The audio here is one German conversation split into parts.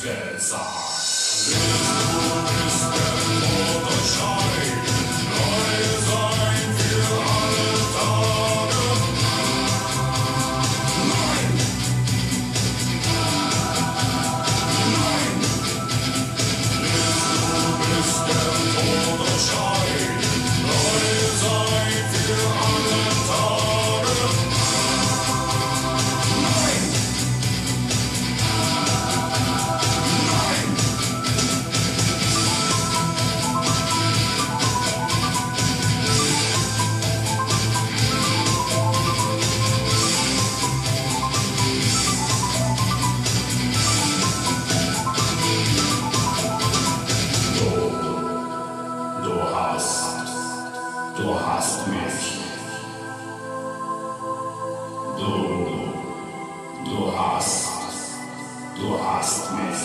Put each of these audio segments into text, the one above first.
gesagt. Du bist der Todesschein, neu sein für alle Tage. Nein! Nein! Du bist der Todesschein, neu sein für alle Tage. Nein! Nein! Du hast mich. Du hast mich.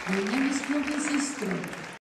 My name is Floppy Sistro.